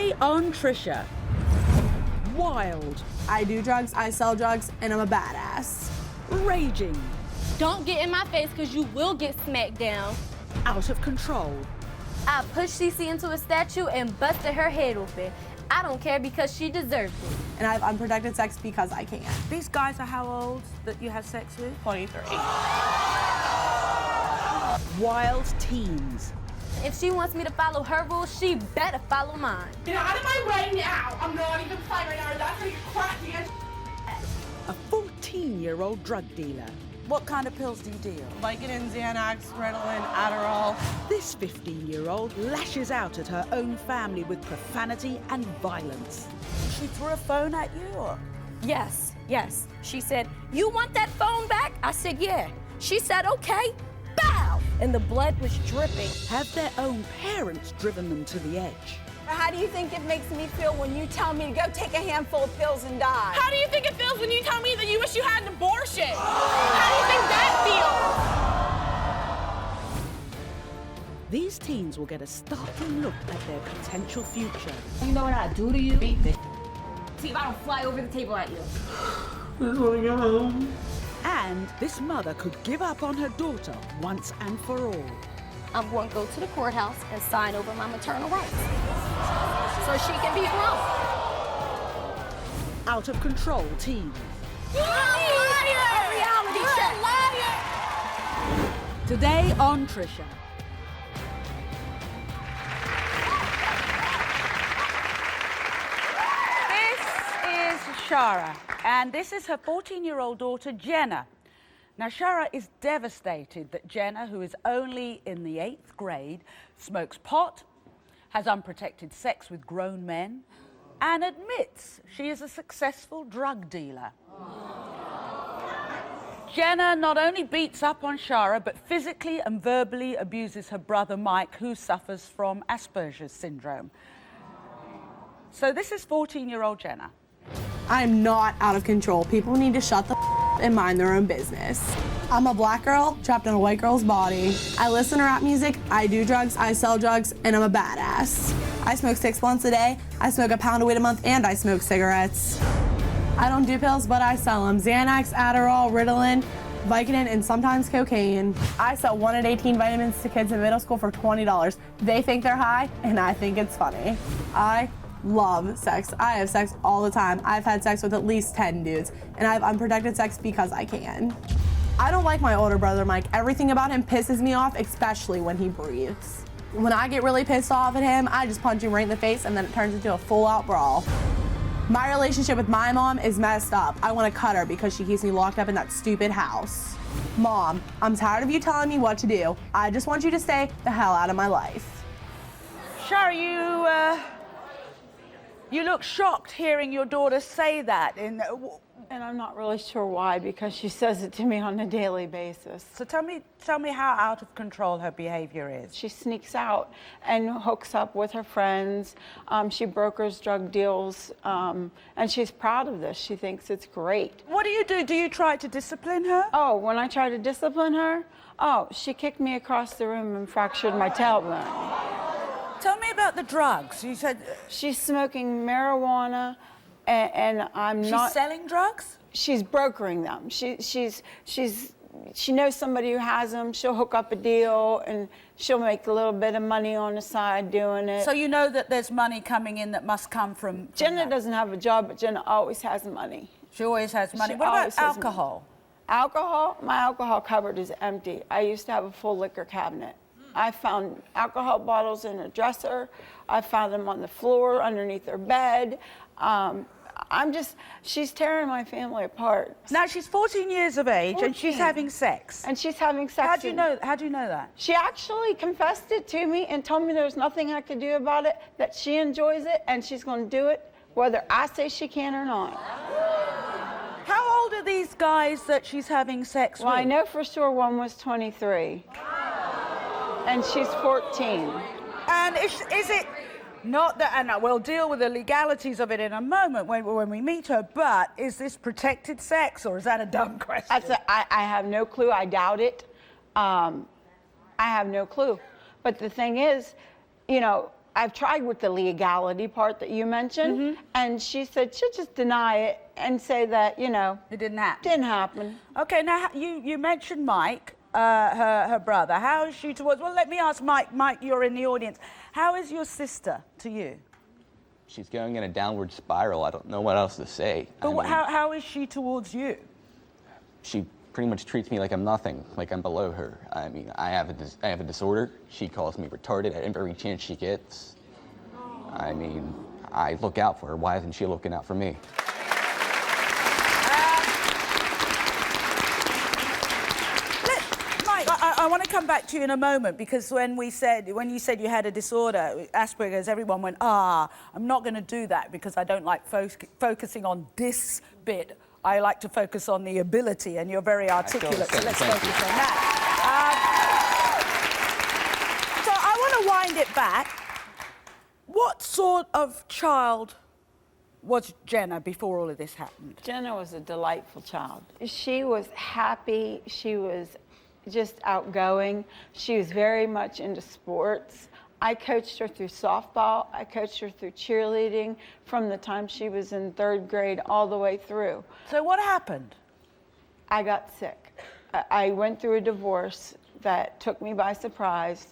Today on Trisha. Wild. I do drugs, I sell drugs, and I'm a badass. Raging. Don't get in my face because you will get smacked down. Out of control. I pushed CiCi into a statue and busted her head open. I don't care because she deserved it. And I have unprotected sex because I can. These guys are how old that you have sex with? 23. Wild teens. If she wants me to follow her rules, she better follow mine. Get out of my way now! I'm not even playing right now. That's how you crack me. A 14-year-old drug dealer. What kind of pills do you deal? Vicodin, Xanax, Ritalin, Adderall. This 15-year-old lashes out at her own family with profanity and violence. She threw a phone at you, or? Yes. She said, "You want that phone back?" I said, "Yeah." She said, "Okay." Bow! And the blood was dripping. Have their own parents driven them to the edge? How do you think it makes me feel when you tell me to go take a handful of pills and die? How do you think it feels when you tell me that you wish you had an abortion? How do you think that feels? These teens will get a startling look at their potential future. You know what I do to you? Beat the see if I don't fly over the table at you. I just want to go home. And this mother could give up on her daughter once and for all. I'm going to go to the courthouse and sign over my maternal rights so she can be grown. Out of control teens. You're a liar! A reality check. Liar! Today on Trisha. This is Shara, and this is her 14-year-old daughter, Jenna. Now, Shara is devastated that Jenna, who is only in the 8th grade, smokes pot, has unprotected sex with grown men, and admits she is a successful drug dealer. Jenna not only beats up on Shara, but physically and verbally abuses her brother Mike, who suffers from Asperger's syndrome. So this is 14-year-old Jenna. I'm not out of control. People need to shut the and mind their own business. I'm a black girl trapped in a white girl's body. I listen to rap music, I do drugs, I sell drugs, and I'm a badass. I smoke 6 blunts a day, I smoke a pound of weed a month, and I smoke cigarettes. I don't do pills, but I sell them. Xanax, Adderall, Ritalin, Vicodin, and sometimes cocaine. I sell 1 in 18 vitamins to kids in middle school for $20. They think they're high, and I think it's funny. I love sex. I have sex all the time. I've had sex with at least 10 dudes, and I have unprotected sex because I can. I don't like my older brother, Mike. Everything about him pisses me off, especially when he breathes. When I get really pissed off at him, I just punch him right in the face, and then it turns into a full-out brawl. My relationship with my mom is messed up. I want to cut her because she keeps me locked up in that stupid house. Mom, I'm tired of you telling me what to do. I just want you to stay the hell out of my life. Shara, you look shocked hearing your daughter say that. And I'm not really sure why, because she says it to me on a daily basis. So tell me how out of control her behavior is. She sneaks out and hooks up with her friends. She brokers drug deals, and she's proud of this. She thinks it's great. What do you do? Do you try to discipline her? Oh, when I try to discipline her, she kicked me across the room and fractured my tailbone. Tell me about the drugs. You said she's smoking marijuana, and I'm not. She's selling drugs? She's brokering them. She knows somebody who has them. She'll hook up a deal, and she'll make a little bit of money on the side doing it. So you know that there's money coming in that must come from Jenna that. Doesn't have a job, but Jenna always has money. She always has money. What about alcohol? Alcohol? My alcohol cupboard is empty. I used to have a full liquor cabinet. I found alcohol bottles in her dresser. I found them on the floor underneath her bed. She's tearing my family apart. Now she's 14 years of age and she's having sex. And she's having sex. How do you know that? She actually confessed it to me and told me there was nothing I could do about it, that she enjoys it and she's going to do it whether I say she can or not. How old are these guys that she's having sex with? Well, I know for sure one was 23. And she's 14. And is it not that, and we'll deal with the legalities of it in a moment when we meet her, but is this protected sex or is that a dumb question? I have no clue. I doubt it. I have no clue. But the thing is, you know, I've tried with the legality part that you mentioned, and she said she'll just deny it and say that, you know, It didn't happen. didn't happen. Okay, now you mentioned Mike, her brother. How is she towards? Well, let me ask Mike. Mike, you're in the audience. How is your sister to you? She's going in a downward spiral. I don't know what else to say. But how is she towards you? She pretty much treats me like I'm nothing, like I'm below her. I mean, I have a disorder. She calls me retarded at every chance she gets. I mean, I look out for her. Why isn't she looking out for me? Mike, I want to come back to you in a moment, because when you said you had a disorder, Asperger's, everyone went, I'm not going to do that because I don't like focusing on this bit. I like to focus on the ability, and you're very articulate, so let's focus on that. So I want to wind it back. What sort of child was Jenna before all of this happened? Jenna was a delightful child. She was happy. She was just outgoing. She was very much into sports. I coached her through softball. I coached her through cheerleading from the time she was in 3rd grade all the way through. So what happened? I got sick. I went through a divorce that took me by surprise,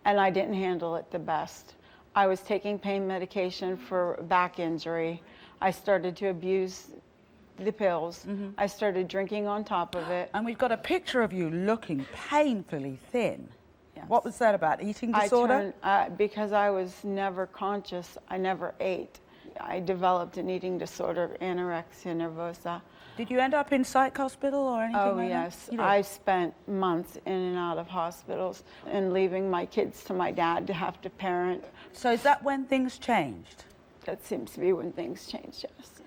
and I didn't handle it the best. I was taking pain medication for a back injury. I started to abuse the pills. I started drinking on top of it. And we've got a picture of you looking painfully thin. What was that about? Eating disorder? Because I was never conscious, I never ate. I developed an eating disorder, anorexia nervosa. Did you end up in psych hospital or anything like yes. that? I spent months in and out of hospitals and leaving my kids to my dad to have to parent. So is that when things changed? That seems to be when things changed, yes.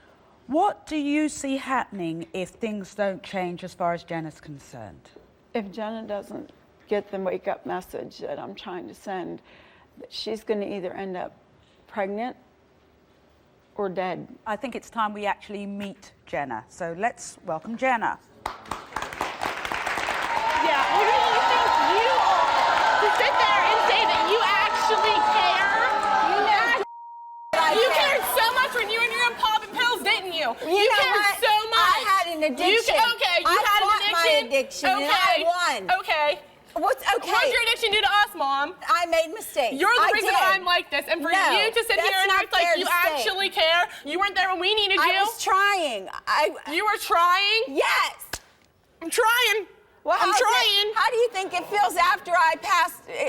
What do you see happening if things don't change as far as Jenna's concerned? If Jenna doesn't get the wake-up message that I'm trying to send, that she's going to either end up pregnant or dead. I think it's time we actually meet Jenna. So let's welcome Jenna. Yeah, who do you think you are to sit there and say that you actually care? You cared so much when you were in your own popping pills, didn't you? You cared so much. I had an addiction. You had an addiction. My addiction, and I won. Okay. What's okay? What did your addiction do to us, Mom? I made mistakes. You're the reason did. I'm like this, and for No, you to sit here and that's act not like fair you to say. actually care, you weren't there when we needed you. I was trying. You were trying? Yes. I'm trying. Well, I'm trying. How do you think it feels after I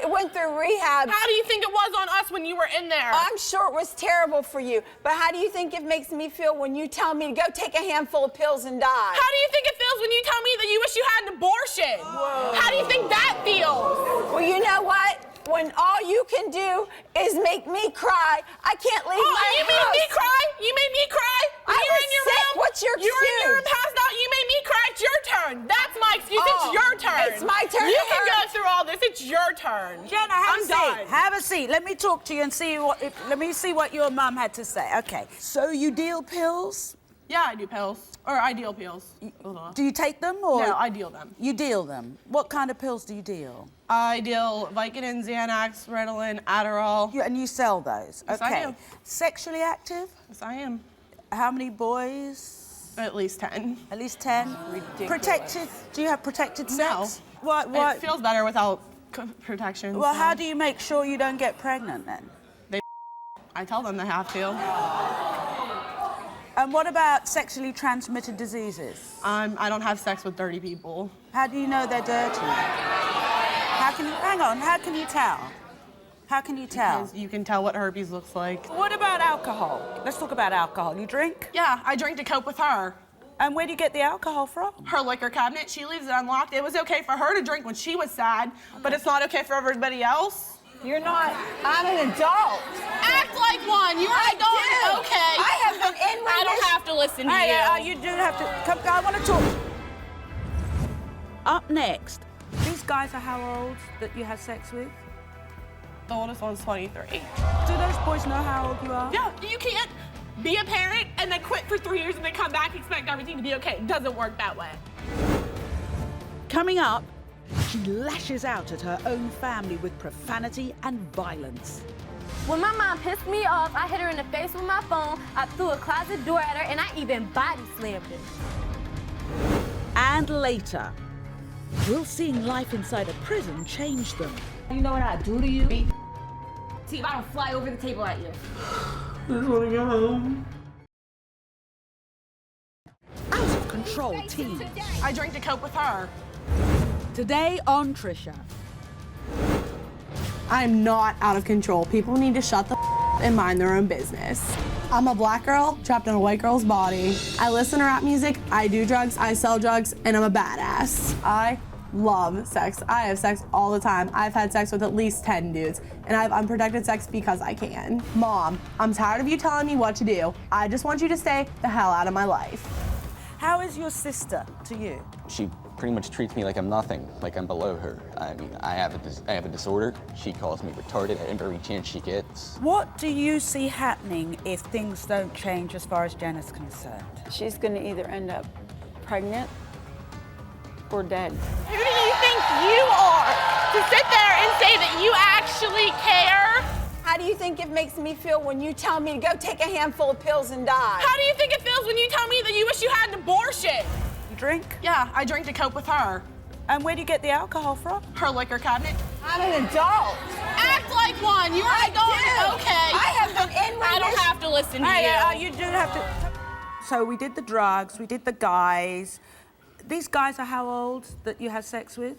went through rehab? How do you think it was on us when you were in there? I'm sure it was terrible for you, but how do you think it makes me feel when you tell me to go take a handful of pills and die? How do you think it feels when you tell me that you wish you had an abortion? Whoa. How do you think that feels? Well, you know what? When all you can do is make me cry, I can't leave my house. You made me cry? You made me cry? When I you were was in your sick. room? What's your You were in your room excuse? passed out. You made me cry. It's your turn. That's my excuse. It's your turn. It's my turn You to can hurt. go through all this. It's your turn. Jenna, have I'm a done. seat. Have a seat. Let me talk to you and see let me see what your mum had to say. Okay. So you deal pills? Yeah, I do pills. Or I deal pills. Do you take them or? No, I deal them. You deal them. What kind of pills do you deal? I deal Vicodin, Xanax, Ritalin, Adderall. And you sell those? Yes, I okay. do. Sexually active? Yes, I am. How many boys? At least 10. At least 10? Ridiculous. Protected? Do you have protected sex? No. What? It feels better without protection. Well, so. how do you make sure you don't get pregnant then? I tell them they have to. And what about sexually transmitted diseases? I don't have sex with dirty people. How do you know they're dirty? Hang on, how can you tell? How can you tell? Because you can tell what herpes looks like. What about alcohol? Let's talk about alcohol. You drink? Yeah, I drink to cope with her. And where do you get the alcohol from? Her liquor cabinet, she leaves it unlocked. It was okay for her to drink when she was sad, but it's not okay for everybody else. You're not. I'm an adult. Act like one. You're an adult. Okay. I have been in with I don't this. have to listen to Hey, you. you do have to come. I want to talk. Up next, these guys are how old that you had sex with? The oldest one's 23. Do those boys know how old you are? Yeah, you can't be a parent and then quit for 3 years and then come back and expect everything to be okay. It doesn't work that way. Coming up, she lashes out at her own family with profanity and violence. When my mom pissed me off, I hit her in the face with my phone, I threw a closet door at her, and I even body slammed her. And later, will seeing life inside a prison change them? You know what I do to you? See if I don't fly over the table at you. I just want to go home. Out of control teens. I drink to cope with her. Today on Trisha. I'm not out of control. People need to shut the and mind their own business. I'm a black girl trapped in a white girl's body. I listen to rap music, I do drugs, I sell drugs, and I'm a badass. I love sex. I have sex all the time. I've had sex with at least 10 dudes, and I have unprotected sex because I can. Mom, I'm tired of you telling me what to do. I just want you to stay the hell out of my life. How is your sister to you? She pretty much treats me like I'm nothing, like I'm below her. I mean, I have a disorder. She calls me retarded at every chance she gets. What do you see happening if things don't change as far as Jenna's concerned? She's going to either end up pregnant or dead. Who do you think you are to sit there and say that you actually care? How do you think it makes me feel when you tell me to go take a handful of pills and die? How do you think it feels when you tell me that you wish you had an abortion? You drink? Yeah, I drink to cope with her. And where do you get the alcohol from? Her liquor cabinet. I'm an adult. Act like one. You are adult. Okay. I have been in I don't have to listen to you. You do have to. So we did the drugs, we did the guys. These guys are how old that you had sex with?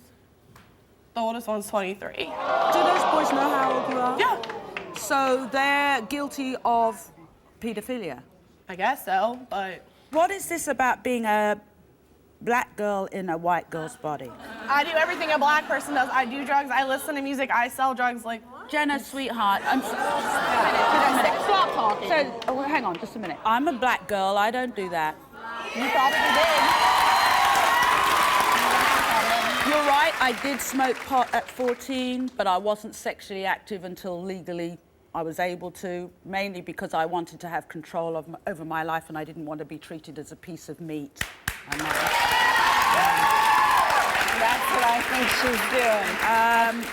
The oldest one's 23. Do those boys know how old you are? Yeah. So they're guilty of paedophilia? I guess so, but... What is this about being a black girl in a white girl's body? I do everything a black person does. I do drugs, I listen to music, I sell drugs, like... Jenna, sweetheart, Stop talking. So, hang on, just a minute. I'm a black girl, I don't do that. You probably did. You're right, I did smoke pot at 14, but I wasn't sexually active until legally I was able to, mainly because I wanted to have control over my life and I didn't want to be treated as a piece of meat. That's what I think she's doing.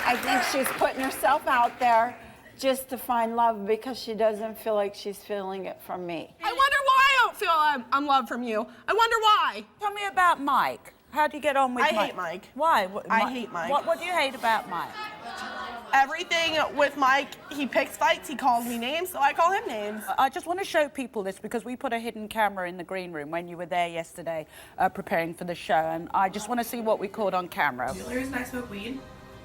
I think she's putting herself out there just to find love because she doesn't feel like she's feeling it from me. I wonder why I don't feel I'm loved from you. I wonder why. Tell me about Mike. How do you get on with Mike? I hate Mike. Why? I hate Mike. What do you hate about Mike? Everything with Mike, he picks fights, he calls me names, so I call him names. I just want to show people this because we put a hidden camera in the green room when you were there yesterday preparing for the show, and I just want to see what we caught on camera. The only reason I smoke weed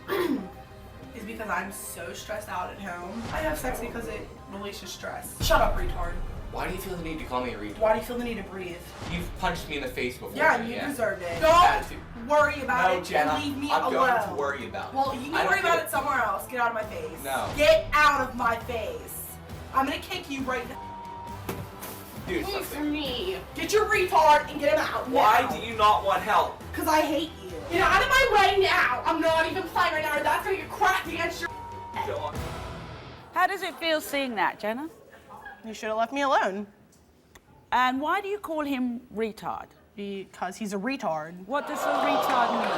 is because I'm so stressed out at home. I have sex because it releases stress. Shut up, retard. Why do you feel the need to call me a retard? Why do you feel the need to breathe? You've punched me in the face before. Yeah, you deserved it. Attitude. Don't worry about No, it Jenna, and leave me I'm alone. going to worry about it. Well, you can worry about it somewhere else. Get out of my face. No. Get out of my face. I'm gonna kick you right now. Dude, Wait for me. Get your retard and get him out. why now. do you not want help? Because I hate you. Get out of my way now. I'm not even playing right now, or that's gonna get cracked against your How does it feel seeing that, Jenna? You should have left me alone. And why do you call him retard? Because he's a retard. What does a retard mean?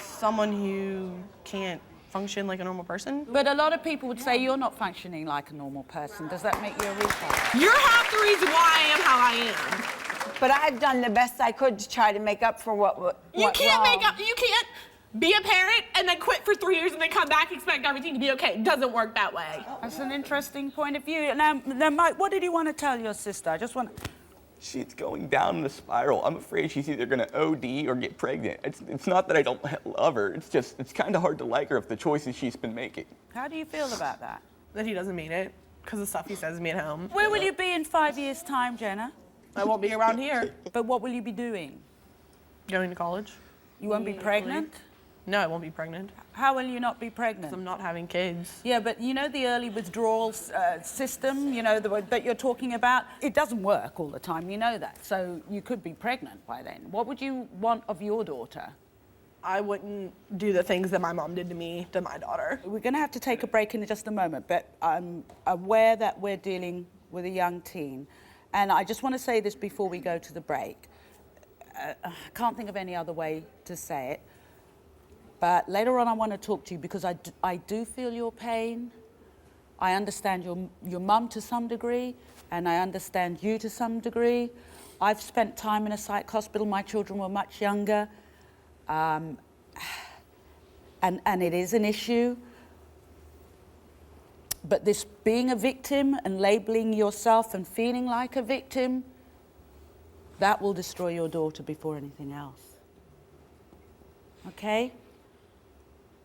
Someone who can't function like a normal person. But a lot of people would say you're not functioning like a normal person. Does that make you a retard? You're half the reason why I am how I am. But I've done the best I could to try to make up for what You can't wrong. make up. You can't be a parent and then quit for 3 years and then come back and expect everything to be okay. It doesn't work that way. That's an interesting point of view. Now, Mike, what did you want to tell your sister? I just want... She's going down the spiral. I'm afraid she's either gonna OD or get pregnant. It's not that I don't love her. It's just, it's kind of hard to like her with the choices she's been making. How do you feel about that? That he doesn't mean it because of stuff he says to me at home. Where will you be in 5 years' time, Jenna? I won't be around here. But what will you be doing? Going to college. You won't be pregnant? No, I won't be pregnant. How will you not be pregnant? I'm not having kids. Yeah, but you know the early withdrawal system, you know, that you're talking about? It doesn't work all the time, you know that. So you could be pregnant by then. What would you want of your daughter? I wouldn't do the things that my mom did to me, to my daughter. We're going to have to take a break in just a moment, but I'm aware that we're dealing with a young teen. And I just want to say this before we go to the break. I can't think of any other way to say it. But later on, I want to talk to you because I do feel your pain. I understand your mum to some degree, and I understand you to some degree. I've spent time in a psych hospital. My children were much younger. And it is an issue. But this being a victim and labeling yourself and feeling like a victim, that will destroy your daughter before anything else. Okay?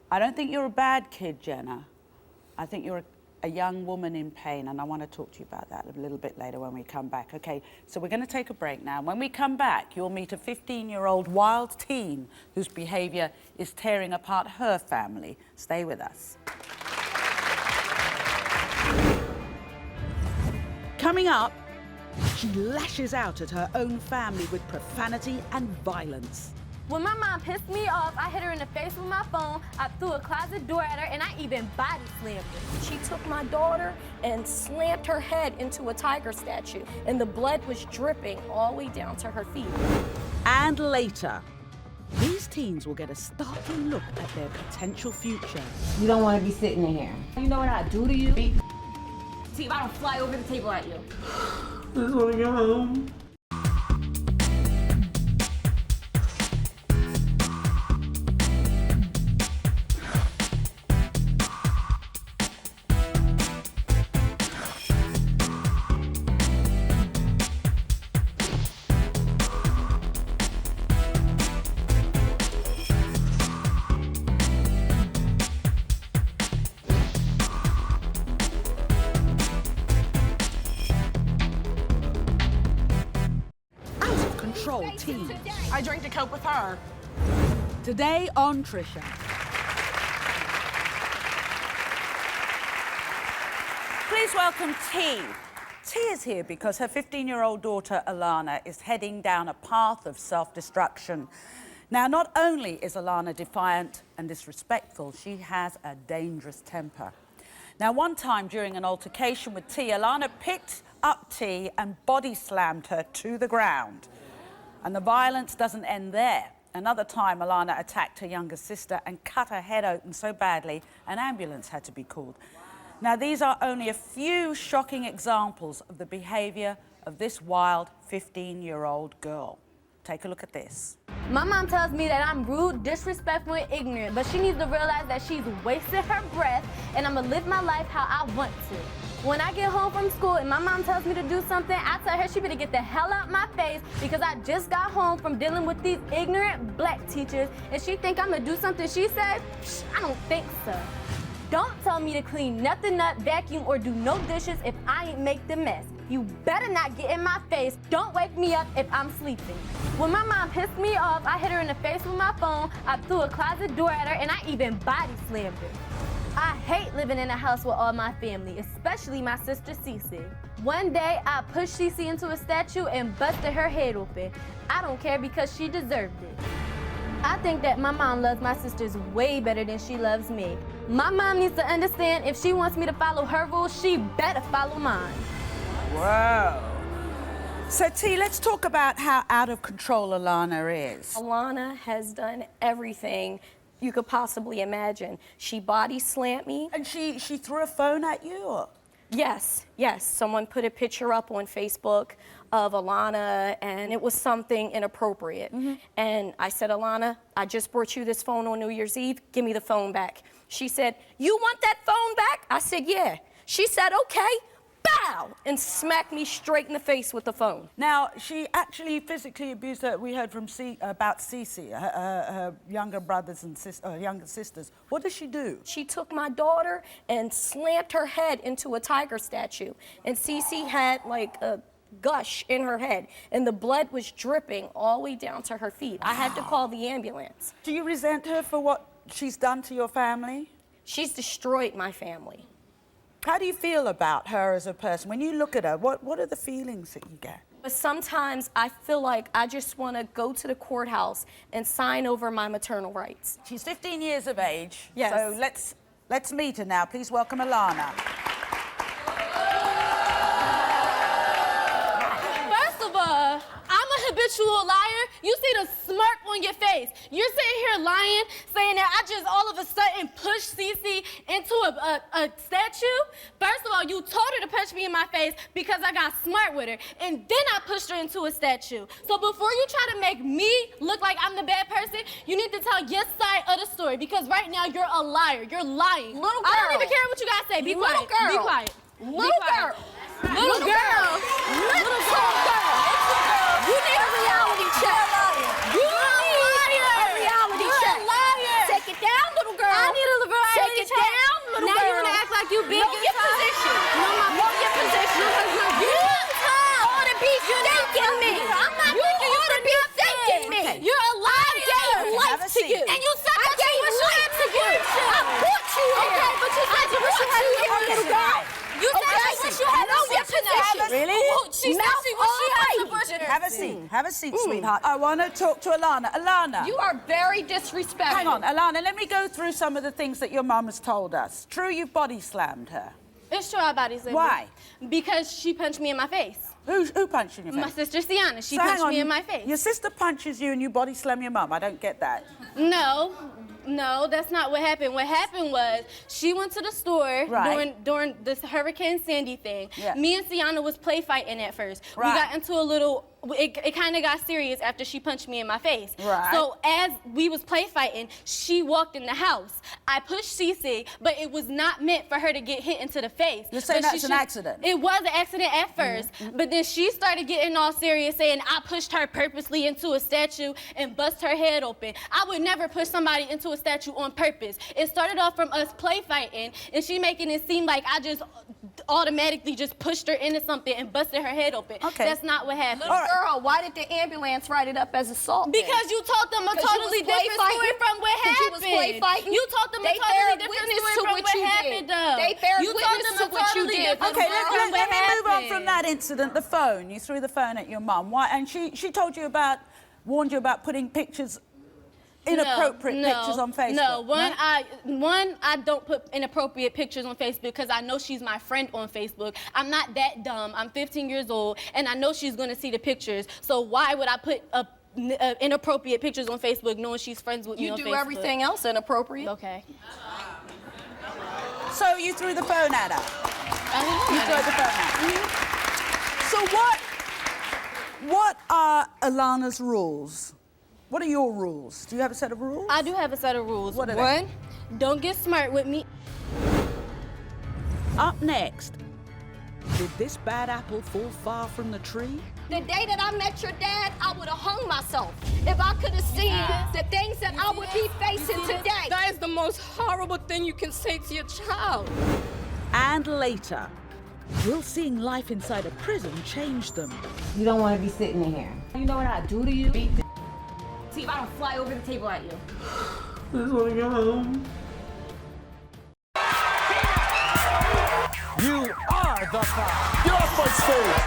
I don't think you're a bad kid, Jenna. I think you're a young woman in pain, and I want to talk to you about that a little bit later when we come back. Okay, so we're going to take a break now. When we come back, you'll meet a 15-year-old wild teen whose behavior is tearing apart her family. Stay with us. Coming up, she lashes out at her own family with profanity and violence. When my mom pissed me off, I hit her in the face with my phone, I threw a closet door at her, and I even body slammed her. She took my daughter and slammed her head into a tiger statue, and the blood was dripping all the way down to her feet. And later, these teens will get a startling look at their potential future. You don't want to be sitting in here. You know what I do to you? See if I don't fly over the table at you. I just want to go home. Teens. I drank to cope with her. Today on Trisha. Please welcome T. T is here because her 15-year-old daughter, Aalana, is heading down a path of self-destruction. Now, not only is Aalana defiant and disrespectful, she has a dangerous temper. Now, one time during an altercation with T, Aalana picked up T and body slammed her to the ground. And the violence doesn't end there. Another time, Aalana attacked her younger sister and cut her head open so badly, an ambulance had to be called. Now, these are only a few shocking examples of the behavior of this wild 15-year-old girl. Take a look at this. My mom tells me that I'm rude, disrespectful, and ignorant, but she needs to realize that she's wasted her breath, and I'm gonna live my life how I want to. When I get home from school and my mom tells me to do something, I tell her she better get the hell out my face because I just got home from dealing with these ignorant black teachers, and she think I'm gonna do something she said? Psh, I don't think so. Don't tell me to clean nothing up, vacuum, or do no dishes if I ain't make the mess. You better not get in my face. Don't wake me up if I'm sleeping. When my mom pissed me off, I hit her in the face with my phone, I threw a closet door at her, and I even body slammed her. I hate living in a house with all my family, especially my sister CiCi. One day, I pushed CiCi into a statue and busted her head open. I don't care because she deserved it. I think that my mom loves my sisters way better than she loves me. My mom needs to understand if she wants me to follow her rules, she better follow mine. Whoa. So, T, let's talk about how out of control Aalana is. Aalana has done everything you could possibly imagine. She body slammed me. And she threw a phone at you? Or? Yes. Someone put a picture up on Facebook of Aalana, and it was something inappropriate. And I said, Aalana, I just brought you this phone on New Year's Eve. Give me the phone back. She said, you want that phone back? I said, yeah. She said, okay. Bow! And smacked me straight in the face with the phone. Now, she actually physically abused her. We heard from about CiCi, her younger brothers and younger sisters. What did she do? She took my daughter and slammed her head into a tiger statue. And CiCi had like a gush in her head, and the blood was dripping all the way down to her feet. I had to call the ambulance. Do you resent her for what she's done to your family? She's destroyed my family. How do you feel about her as a person? When you look at her, what are the feelings that you get? But sometimes I feel like I just want to go to the courthouse and sign over my maternal rights. She's 15 years of age. Yes. So let's meet her now. Please welcome Aalana. First of all, I'm a habitual liar. You see the smirk on your face. You're sitting here lying, saying that I just all of a sudden pushed CiCi into a statue. First of all, you told her to punch me in my face because I got smart with her, and then I pushed her into a statue. So before you try to make me look like I'm the bad person, you need to tell your side of the story, because right now you're a liar. You're lying. Little girl. I don't even care what you guys say. Be quiet. Girl. Be quiet. Little girl. Little girl. Little girl. You need a reality check. You need a reality check. You're a liar. Take it down, little girl. I need a reality Take it check. down, little now girl. you wanna act like you big Know your position. Know your position. You ought to be thanking me. I'm not You ought to be thanking me. You're a liar. I gave life to you. And you said that you wish you had to I put you here. Okay, but you said you wish you had to little girl. You said you wish you had Know your position. Really? She said she wish she had to push it. Have a seat. Have a seat, sweetheart. I want to talk to Aalana. Aalana. You are very disrespectful. Hang on, Aalana, let me go through some of the things that your mum has told us. True, you've body slammed her. It's true, our bodies. Why? Because she punched me in my face. Who punched you in your face? My sister Cianna. She So hang punched on, me in my face. Your sister punches you and you body slam your mum. I don't get that. No, that's not what happened. What happened was she went to the store during this Hurricane Sandy thing. Yeah. Me and Cianna was play fighting at first. Right. We got into a little. It kind of got serious after she punched me in my face. Right. So as we was play fighting, she walked in the house. I pushed CiCi, but it was not meant for her to get hit into the face. You're saying But that's an accident? It was an accident at first, but then she started getting all serious, saying I pushed her purposely into a statue and bust her head open. I would never push somebody into a statue on purpose. It started off from us play fighting, and she making it seem like I just automatically just pushed her into something and busted her head open. Okay. That's not what happened. Little girl, why did the ambulance write it up as assault? Because you told them a totally different story from what happened. You was play fighting? You told them a totally different story from what happened, though. They bear you witness to what you did. Okay, let me move on from that incident. The phone. You threw the phone at your mum. Why? And she told you warned you about putting pictures, inappropriate pictures on Facebook. No, I don't put inappropriate pictures on Facebook because I know she's my friend on Facebook. I'm not that dumb. I'm 15 years old, and I know she's going to see the pictures. So why would I put inappropriate pictures on Facebook knowing she's friends with me on Facebook? You do everything else inappropriate. Okay. So you threw the phone at her. You threw the phone at her. So what are Aalana's rules? What are your rules? Do you have a set of rules? I do have a set of rules. What are they? One, don't get smart with me. Up next, did this bad apple fall far from the tree? The day that I met your dad, I would have hung myself if I could have seen the things that I would be facing today. That is the most horrible thing you can say to your child. And later, will seeing life inside a prison change them? You don't want to be sitting in here. You know what I do to you? Beat the see if I don't fly over the table at you. I just want to go home. You are the fight. Get off my stage.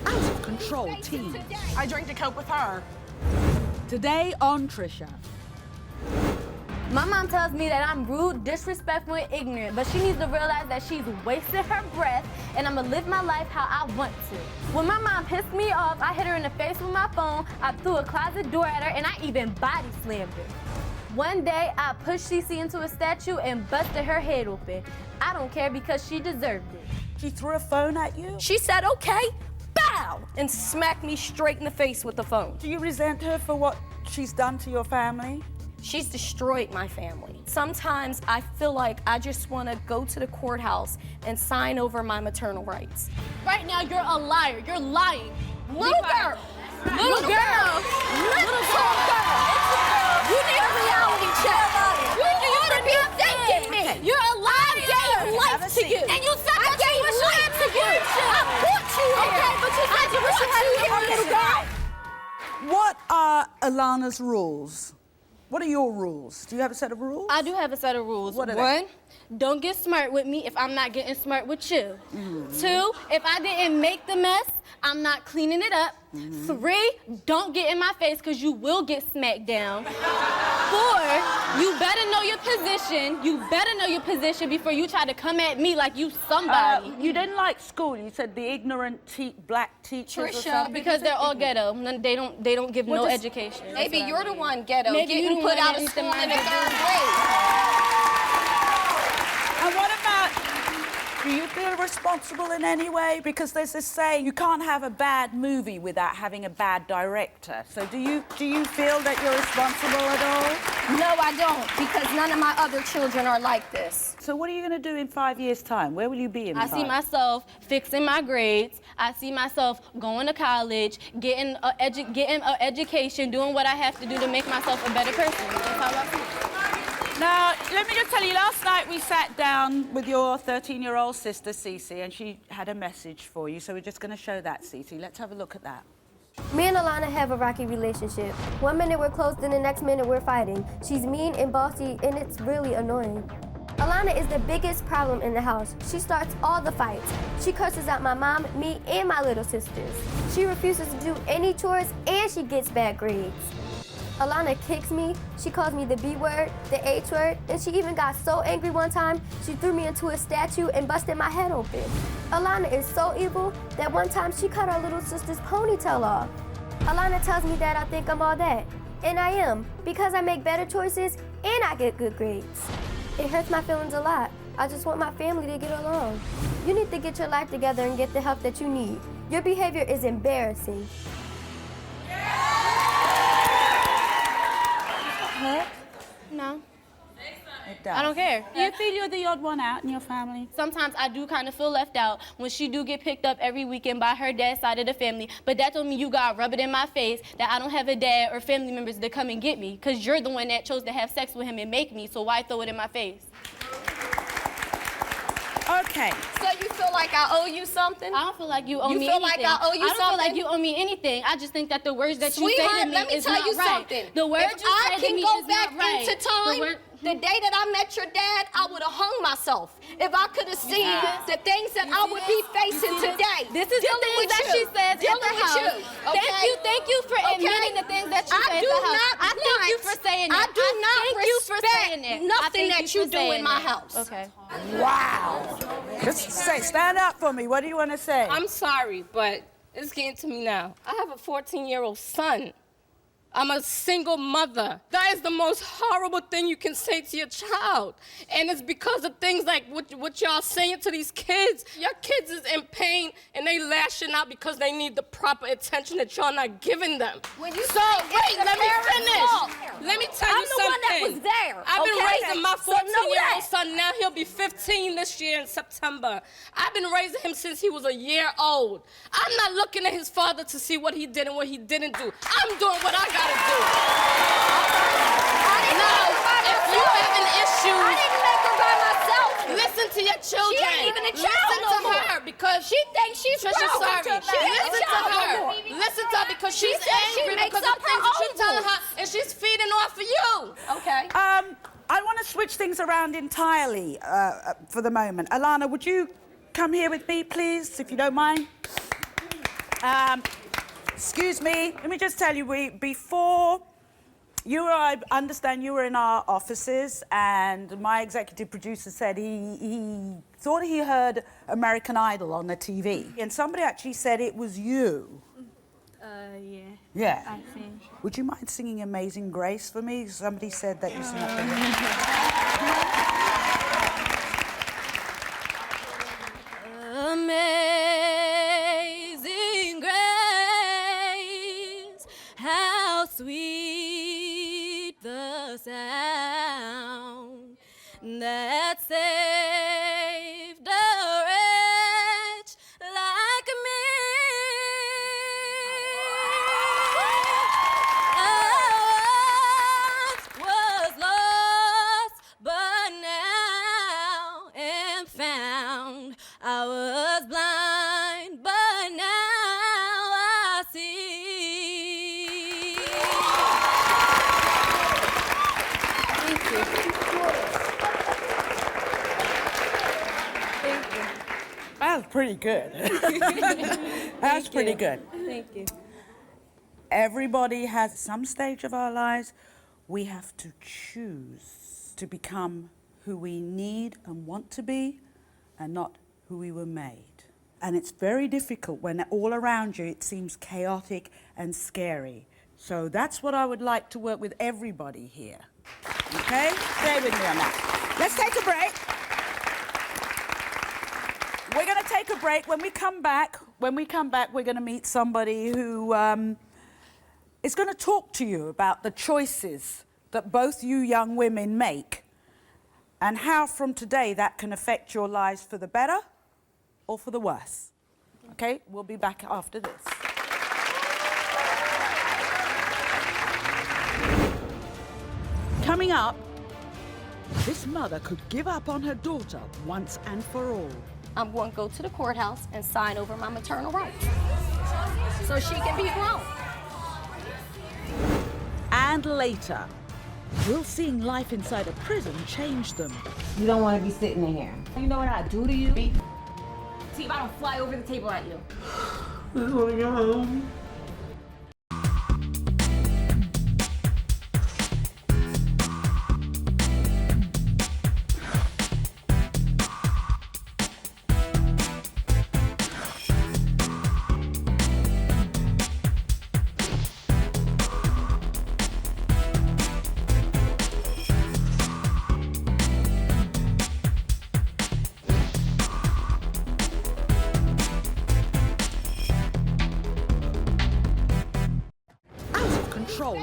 Out of control team. I drank to cope with her. Today on Trisha. My mom tells me that I'm rude, disrespectful, and ignorant, but she needs to realize that she's wasted her breath, and I'm gonna live my life how I want to. When my mom pissed me off, I hit her in the face with my phone, I threw a closet door at her, and I even body slammed her. One day, I pushed CiCi into a statue and busted her head open. I don't care because she deserved it. She threw a phone at you? She said, okay, bow, and smacked me straight in the face with the phone. Do you resent her for what she's done to your family? She's destroyed my family. Sometimes I feel like I just want to go to the courthouse and sign over my maternal rights. Right now, you're a liar. You're lying. Little girl. Little girl. Little girl. You need a reality check. You ought to be thanking me. You're a liar. I gave life to you. And you said that you wish you had to you. I put you here. Okay, but you said you wish you had to little girl. What are Aalana's rules? What are your rules? Do you have a set of rules? I do have a set of rules. What are One, don't get smart with me if I'm not getting smart with you. Two, if I didn't make the mess, I'm not cleaning it up. Three, don't get in my face because you will get smacked down. 4, you better know your position. You better know your position before you try to come at me like you somebody. You didn't like school. You said the ignorant black teachers or Trisha, something. Because they're all ghetto. They don't give no education. Maybe you're the one ghetto, Maybe getting you put the out one of that school in the needs to 3rd grade. And what about, do you feel responsible in any way? Because there's this saying, you can't have a bad movie without having a bad director. So do you feel that you're responsible at all? No, I don't, because none of my other children are like this. So what are you going to do in 5 years' time? Where will you be in I see myself fixing my grades. I see myself going to college, getting an education, doing what I have to do to make myself a better person. That's how I see it. Now, let me just tell you, last night we sat down with your 13-year-old sister, CiCi, and she had a message for you, so we're just going to show that, CiCi. Let's have a look at that. Me and Aalana have a rocky relationship. One minute we're close, then the next minute we're fighting. She's mean and bossy, and it's really annoying. Aalana is the biggest problem in the house. She starts all the fights. She curses out my mom, me, and my little sisters. She refuses to do any chores, and she gets bad grades. Aalana kicks me, she calls me the B word, the H word, and she even got so angry one time, she threw me into a statue and busted my head open. Aalana is so evil that one time she cut her little sister's ponytail off. Aalana tells me that I think I'm all that, and I am, because I make better choices and I get good grades. It hurts my feelings a lot. I just want my family to get along. You need to get your life together and get the help that you need. Your behavior is embarrassing. No. It does. I don't care. Do you feel you're the odd one out in your family? Sometimes I do kind of feel left out when she do get picked up every weekend by her dad's side of the family, but that don't mean you gotta rub it in my face that I don't have a dad or family members to come and get me, because you're the one that chose to have sex with him and make me, so why throw it in my face? Okay. So you feel like I owe you something? I don't feel like you owe me anything. You feel like I owe you something? I don't feel like you owe me anything. I just think that the words that you say to me let me is tell not you right. something. The words if you I say to can me go is back not right. into time, the day that I met your dad, I would have hung myself if I could have seen the things that I would be facing today. This is the things that she says at the house. Thank you for admitting the things that you say at the house. I thank you for saying that. I do not respect nothing that you do in my house. Okay. Wow. Just stand up for me. What do you want to say? I'm sorry, but it's getting to me now. I have a 14-year-old son. I'm a single mother. That is the most horrible thing you can say to your child. And it's because of things like what y'all saying to these kids. Your kids is in pain and they lashing out because they need the proper attention that y'all not giving them. When you so wait, let me finish. Let me tell you something. I'm the one that was there. I've been raising my 14-year-old so son. Now he'll be 15 this year in September. I've been raising him since he was a year old. I'm not looking at his father to see what he did and what he didn't do. I'm doing what I gotta do. Now, if you have an issue, I didn't make her by myself. Listen to your children. She ain't even a child Listen no to more. her because she thinks she's Trisha, grown. sorry. Listen to her. Listen to her because she's angry because of things that you're telling her and she's feeding off of you. Okay. I want to switch things around entirely for the moment. Aalana, would you come here with me, please, if you don't mind? Excuse me. Let me just tell you, before you were, I understand you were in our offices, and my executive producer said he thought he heard American Idol on the TV, and somebody actually said it was you. Yeah. Yeah. I think. Would you mind singing Amazing Grace for me? Somebody said that you sing up Amazing grace, how sweet the sound that saved a wretch like me. I was lost, but now am found. I was blind, but now I see. Thank you. Thank you. That was pretty good. That's pretty good. Thank you. Everybody has some stage of our lives we have to choose to become who we need and want to be and not who we were made. And it's very difficult when all around you it seems chaotic and scary. So that's what I would like to work with everybody here. Okay? Stay with me on that. Let's take a break. We're going to take a break. When we come back, we're going to meet somebody who is going to talk to you about the choices that both you young women make and how from today that can affect your lives for the better or for the worse. Okay? We'll be back after this. Coming up, this mother could give up on her daughter once and for all. I'm going to go to the courthouse and sign over my maternal rights so she can be grown. And later, will seeing life inside a prison change them? You don't want to be sitting in here. You know what I do to you? See if I don't fly over the table at you. I just want to go home.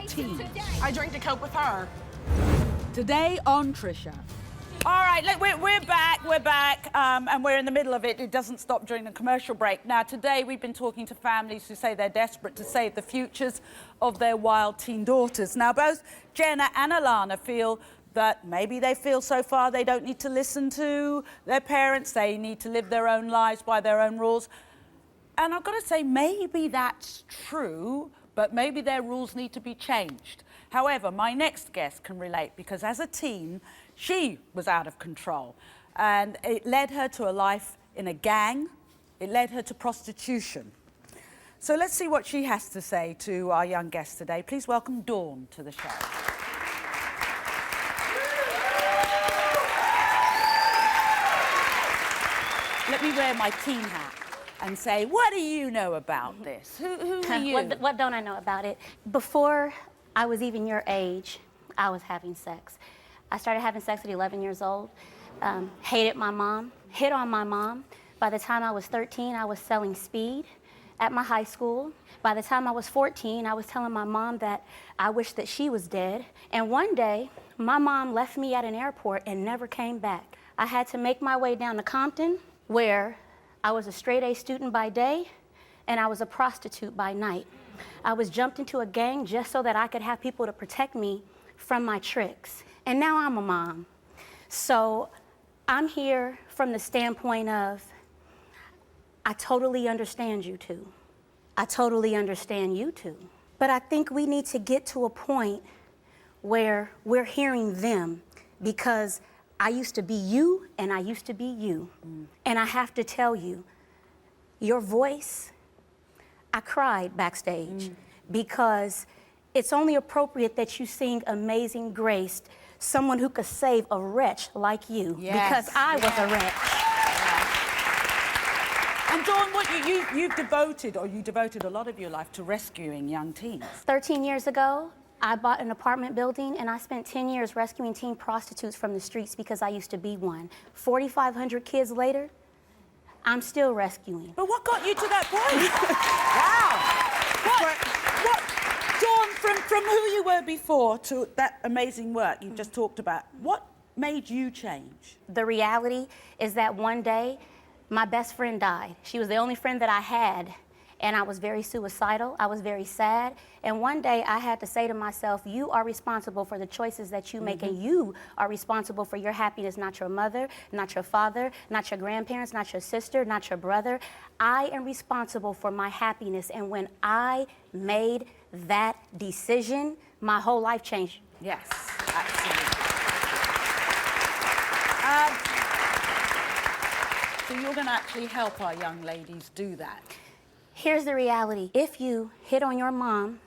Team. I drank to cope with her. Today on Trisha. All right, look, we're back, and we're in the middle of it. It doesn't stop during the commercial break. Now, today we've been talking to families who say they're desperate to save the futures of their wild teen daughters. Now, both Jenna and Aalana feel that maybe they feel so far they don't need to listen to their parents. They need to live their own lives by their own rules. And I've got to say, maybe that's true, but maybe their rules need to be changed. However, my next guest can relate because as a teen, she was out of control and it led her to a life in a gang. It led her to prostitution. So let's see what she has to say to our young guest today. Please welcome Dawn to the show. Let me wear my teen hat and say, what do you know about this? Who are you? What don't I know about it? Before I was even your age, I was having sex. I started having sex at 11 years old, hated my mom, hit on my mom. By the time I was 13, I was selling speed at my high school. By the time I was 14, I was telling my mom that I wished that she was dead. And one day, my mom left me at an airport and never came back. I had to make my way down to Compton, where I was a straight-A student by day, and I was a prostitute by night. I was jumped into a gang just so that I could have people to protect me from my tricks. And now I'm a mom. So I'm here from the standpoint of, I totally understand you two. I totally understand you two. But I think we need to get to a point where we're hearing them, because I used to be you, and I used to be you. And I have to tell you, your voice, I cried backstage because it's only appropriate that you sing Amazing Grace, someone who could save a wretch like you, because I was a wretch. And Dawn, what you devoted a lot of your life to rescuing young teens. 13 years ago, I bought an apartment building and I spent 10 years rescuing teen prostitutes from the streets because I used to be one. 4,500 kids later, I'm still rescuing. But what got you to that point? Wow. Dawn, from who you were before to that amazing work you just talked about, what made you change? The reality is that one day, my best friend died. She was the only friend that I had. And I was very suicidal, I was very sad. And one day I had to say to myself, you are responsible for the choices that you make, and you are responsible for your happiness, not your mother, not your father, not your grandparents, not your sister, not your brother. I am responsible for my happiness. And when I made that decision, my whole life changed. Yes, absolutely. So you're gonna actually help our young ladies do that? Here's the reality. If you hit on your mom,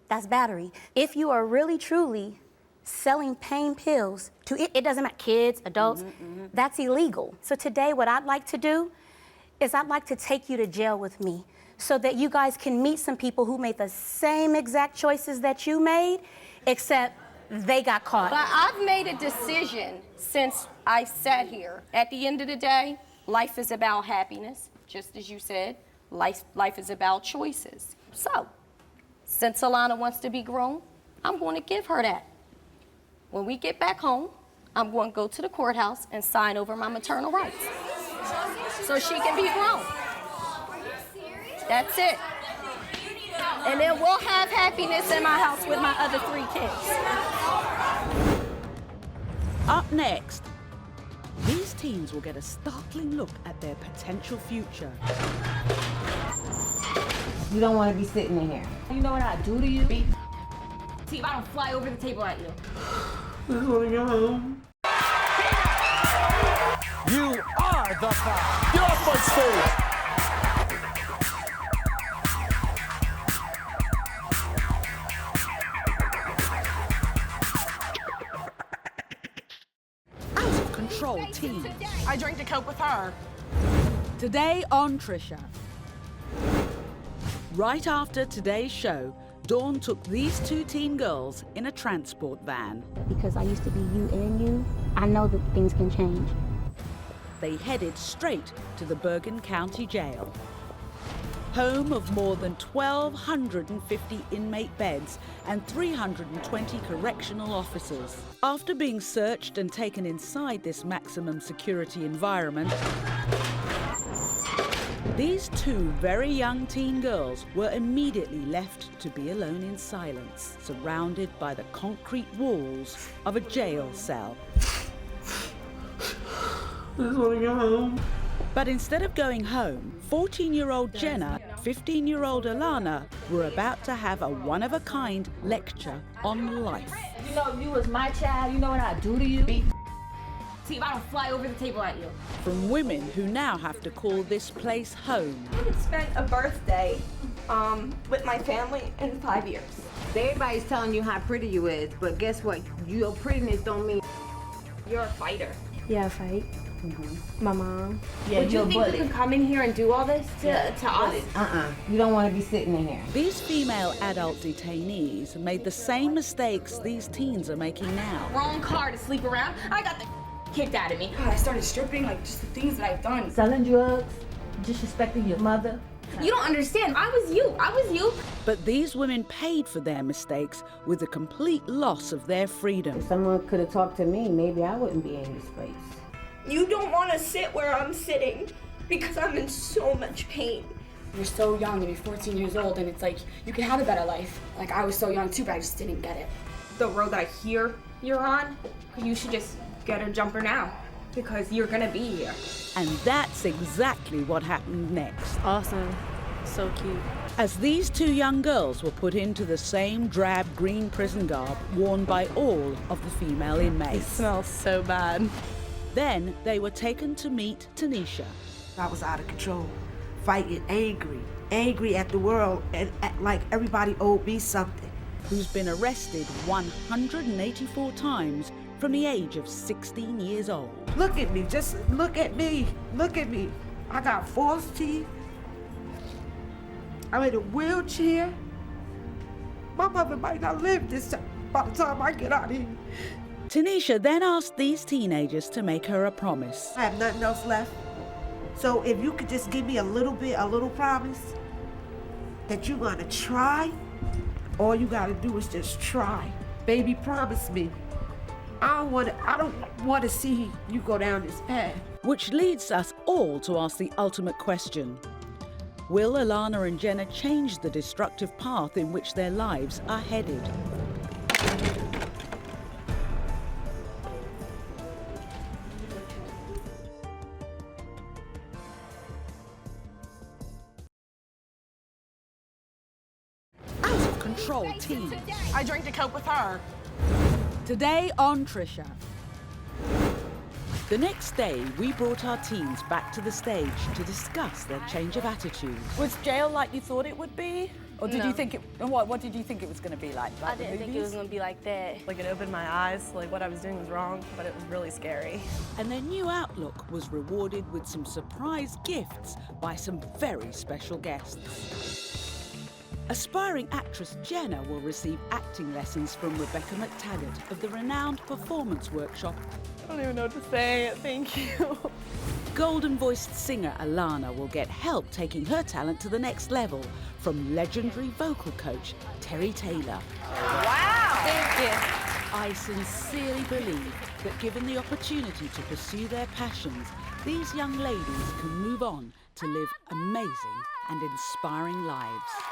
that's battery. If you are really, truly selling pain pills to, it doesn't matter, kids, adults, that's illegal. So today what I'd like to do is I'd like to take you to jail with me so that you guys can meet some people who made the same exact choices that you made, except they got caught. But I've made a decision since I sat here. At the end of the day, life is about happiness, just as you said. Life is about choices. So, since Aalana wants to be grown, I'm going to give her that. When we get back home, I'm going to go to the courthouse and sign over my maternal rights so she can be grown. That's it. And then we'll have happiness in my house with my other 3 kids. Up next, these teens will get a startling look at their potential future. You don't want to be sitting in here. You know what I do to you? See if I don't fly over the table at you. I just want to go home. You are the fire. Get off my stage. Out of control teens. I drank to cope with her. Today on Trisha. Right after today's show, Dawn took these 2 teen girls in a transport van. Because I used to be you and you, I know that things can change. They headed straight to the Bergen County Jail, home of more than 1,250 inmate beds and 320 correctional officers. After being searched and taken inside this maximum security environment, these 2 very young teen girls were immediately left to be alone in silence, surrounded by the concrete walls of a jail cell. I just want to go home. But instead of going home, 14-year-old Jenna, 15-year-old Aalana were about to have a one-of-a-kind lecture on life. You know, if you was my child, you know what I do to you? See if I don't fly over the table at you. From women who now have to call this place home. I haven't spent a birthday with my family in 5 years. Everybody's telling you how pretty you is, but guess what? Your prettiness don't mean You're a fighter. Yeah, I fight. My mom. Yeah, Would you think you could come in here and do all this to us? You don't want to be sitting in here. These female adult detainees made the same mistakes these teens are making now. Wrong car to sleep around. I got the kicked out of me. God, I started stripping, like just the things that I've done. Selling drugs, disrespecting your mother. You don't understand. I was you. But these women paid for their mistakes with the complete loss of their freedom. If someone could have talked to me, maybe I wouldn't be in this place. You don't want to sit where I'm sitting because I'm in so much pain. You're so young and you're 14 years old and it's like you can have a better life. Like I was so young too, but I just didn't get it. The road that I hear you're on, you should just get a jumper now because you're gonna be here. And that's exactly what happened next. Awesome. So cute. As these 2 young girls were put into the same drab green prison garb worn by all of the female inmates. It smells so bad. Then they were taken to meet Tanisha. I was out of control, fighting angry at the world, and like everybody owed me something. Who's been arrested 184 times from the age of 16 years old. Look at me, just look at me, look at me. I got false teeth. I'm in a wheelchair. My mother might not live this time by the time I get out of here. Tanisha then asked these teenagers to make her a promise. I have nothing else left. So if you could just give me a little promise that you're gonna try, all you gotta do is just try. Baby, promise me. I don't want to see you go down this path. Which leads us all to ask the ultimate question. Will Aalana and Jenna change the destructive path in which their lives are headed? Out of control teens. I drank to cope with her. Today on Trisha. The next day, we brought our teens back to the stage to discuss their change of attitude. Was jail like you thought it would be? Or did No. you think it, what did you think it was going to be like? I didn't think it was going to be like that. Like, it opened my eyes, like what I was doing was wrong, but it was really scary. And their new outlook was rewarded with some surprise gifts by some very special guests. Aspiring actress Jenna will receive acting lessons from Rebecca McTaggart of the renowned performance workshop. I don't even know what to say. Thank you. Golden-voiced singer Aalana will get help taking her talent to the next level from legendary vocal coach Terry Taylor. Wow! Thank you. I sincerely believe that given the opportunity to pursue their passions, these young ladies can move on to live amazing and inspiring lives.